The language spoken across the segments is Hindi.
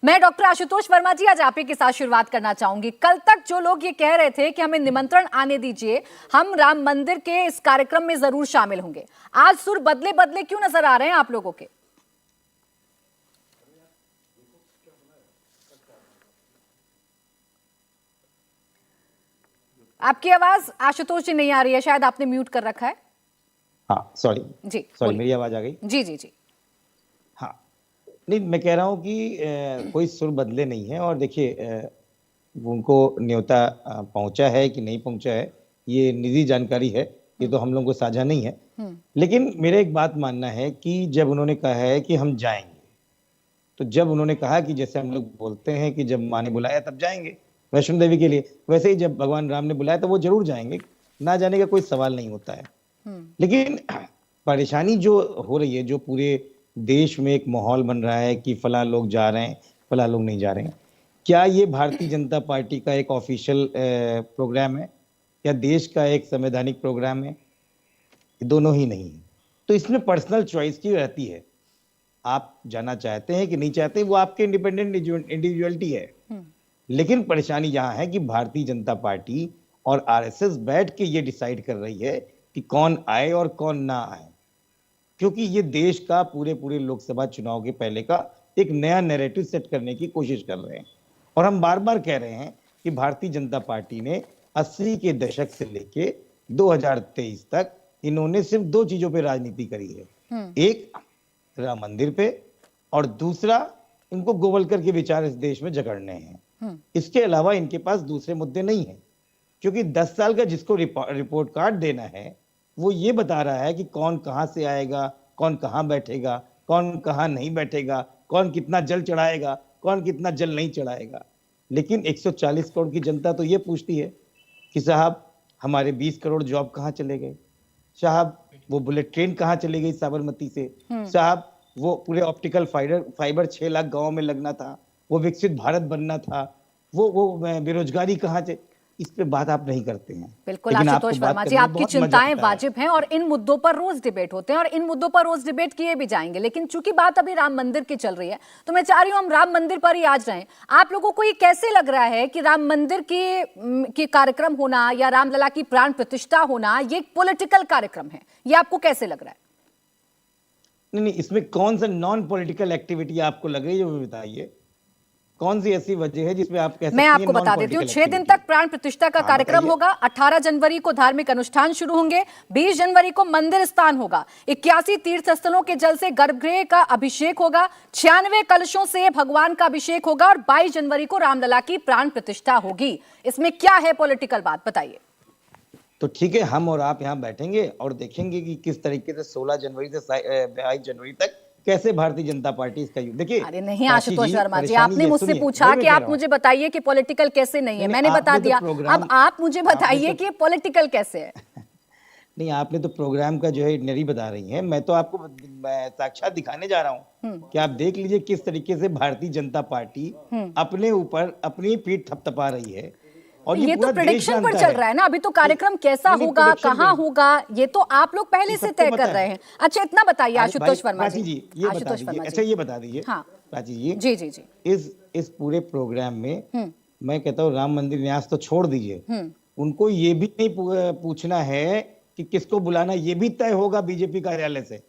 मैं डॉक्टर आशुतोष वर्मा जी आज आप ही के साथ शुरुआत करना चाहूंगी। कल तक जो लोग ये कह रहे थे कि हमें निमंत्रण आने दीजिए, हम राम मंदिर के इस कार्यक्रम में जरूर शामिल होंगे, आज सुर बदले बदले क्यों नजर आ रहे हैं आप लोगों के? आपकी आवाज आशुतोष जी नहीं आ रही है, शायद आपने म्यूट कर रखा है। हाँ सॉरी जी, सॉरी, मेरी आवाज आ गई? जी जी जी। हाँ नहीं, मैं कह रहा हूँ कि कोई सुर बदले नहीं है। और देखिए, उनको न्योता पहुंचा है कि नहीं पहुंचा है, ये निजी जानकारी है, ये तो हम लोगों को साझा नहीं है। लेकिन मेरा एक बात मानना है कि जब उन्होंने कहा है कि हम जाएंगे, तो जब उन्होंने कहा कि जैसे हम लोग बोलते हैं कि जब माँ ने बुलाया तब जाएंगे वैष्णो देवी के लिए, वैसे ही जब भगवान राम ने बुलाया तो वो जरूर जाएंगे, ना जाने का कोई सवाल नहीं होता है। लेकिन परेशानी जो हो रही है, जो पूरे देश में एक माहौल बन रहा है कि फला लोग जा रहे हैं, फला लोग नहीं जा रहे हैं, क्या ये भारतीय जनता पार्टी का एक ऑफिशियल प्रोग्राम है या देश का एक संवैधानिक प्रोग्राम है? दोनों ही नहीं है। तो इसमें पर्सनल चॉइस की रहती है, आप जाना चाहते हैं कि नहीं चाहते, वो आपके इंडिपेंडेंट इंडिविजुअलिटी है। लेकिन परेशानी यहाँ है कि भारतीय जनता पार्टी और आरएसएस बैठ के ये डिसाइड कर रही है कि कौन आए और कौन ना आए, क्योंकि ये देश का पूरे लोकसभा चुनाव के पहले का एक नया नैरेटिव सेट करने की कोशिश कर रहे हैं। और हम बार बार कह रहे हैं कि भारतीय जनता पार्टी ने 80 के दशक से लेके 2023 तक इन्होंने सिर्फ दो चीजों पे राजनीति करी है, एक राम मंदिर पे और दूसरा इनको गोवलकर के विचार इस देश में जकड़ने हैं। इसके अलावा इनके पास दूसरे मुद्दे नहीं है, क्योंकि 10 साल का जिसको रिपोर्ट कार्ड देना है वो ये बता रहा है कि कौन कहां से आएगा, कौन कहां बैठेगा, कौन कहां नहीं बैठेगा, कौन कितना जल चढ़ाएगा, कौन कितना जल नहीं चढ़ाएगा। लेकिन 140 करोड़ की जनता तो ये पूछती है कि साहब हमारे 20 करोड़ जॉब कहां चले गए, साहब वो बुलेट ट्रेन कहां चली गई साबरमती से, साहब वो पूरे ऑप्टिकल फाइबर 6 लाख गांवों में लगना था, वो विकसित भारत बनना था, वो बेरोजगारी कहां से, इस पे बात आप नहीं करते हैं। बिल्कुल आशुतोष वर्मा जी, आपकी चिंताएं वाजिब हैं और इन मुद्दों पर रोज डिबेट होते हैं और इन मुद्दों पर रोज डिबेट किए भी जाएंगे। लेकिन चूंकि बात अभी राम मंदिर की चल रही है तो मैं चाह रही हूं हम राम मंदिर पर ही आज रहें। आप लोगों को ये कैसे लग रहा है कि राम मंदिर की कार्यक्रम होना या रामलला की प्राण प्रतिष्ठा होना ये एक पॉलिटिकल कार्यक्रम है, ये आपको कैसे लग रहा है? नहीं, इसमें कौन सा नॉन पॉलिटिकल एक्टिविटी आपको लग रही है, वो बताइए। कौन सी ऐसी वजह है जिसमें आप कह सकते हैं? मैं आपको बता देती हूँ, 6 दिन तक प्राण प्रतिष्ठा का कार्यक्रम होगा। 18 जनवरी को धार्मिक अनुष्ठान शुरू होंगे, 20 जनवरी को मंदिर स्नान होगा, 81 तीर्थ स्थलों के जल से गर्भगृह का अभिषेक होगा, 96 कलशों से भगवान का अभिषेक होगा और 22 जनवरी को रामलला की प्राण प्रतिष्ठा होगी। इसमें क्या है पॉलिटिकल बात, बताइए। तो ठीक है, हम और आप यहाँ बैठेंगे और देखेंगे कि किस तरीके से 16 जनवरी से 22 जनवरी तक कैसे भारतीय जनता पार्टी इसका युद्ध। देखिए, अरे नहीं आशुतोष वर्मा जी, आपने मुझसे पूछा कि आप मुझे बताइए कि पॉलिटिकल कैसे नहीं है, मैंने बता दिया। अब आप मुझे बताइए कि पॉलिटिकल कैसे है। नहीं, आपने तो प्रोग्राम का जो है नरी बता रही हैं, मैं तो आपको साक्षात दिखाने जा रहा हूँ कि आप देख लीजिए किस तरीके से भारतीय जनता पार्टी अपने ऊपर अपनी पीठ थपथपा रही है। और ये तो प्रेडिक्शन पर चल रहा है ना, अभी तो कार्यक्रम कैसा होगा, कहां होगा, ये तो आप लोग पहले से तय कर रहे हैं। अच्छा इतना बताइए आशुतोष वर्मा जी, ये बता दीजिए, अच्छा ये बता दीजिए प्राची जी, जी जी, इस पूरे प्रोग्राम में मैं कहता हूँ राम मंदिर न्यास तो छोड़ दीजिए, उनको ये भी नहीं पूछना है कि किसको बुलाना, ये भी तय होगा बीजेपी कार्यालय से।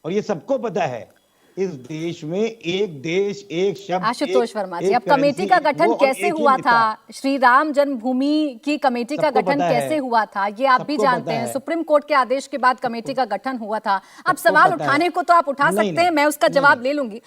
और ये सबको पता है, इस देश में एक देश एक शब्द। आशुतोष वर्मा जी, अब कमेटी का गठन कैसे हुआ था, श्री राम जन्मभूमि की कमेटी का गठन कैसे हुआ था, ये आप भी जानते हैं। सुप्रीम कोर्ट के आदेश के बाद कमेटी का गठन हुआ था। अब सवाल उठाने को तो आप उठा सकते हैं, मैं उसका जवाब ले लूंगी।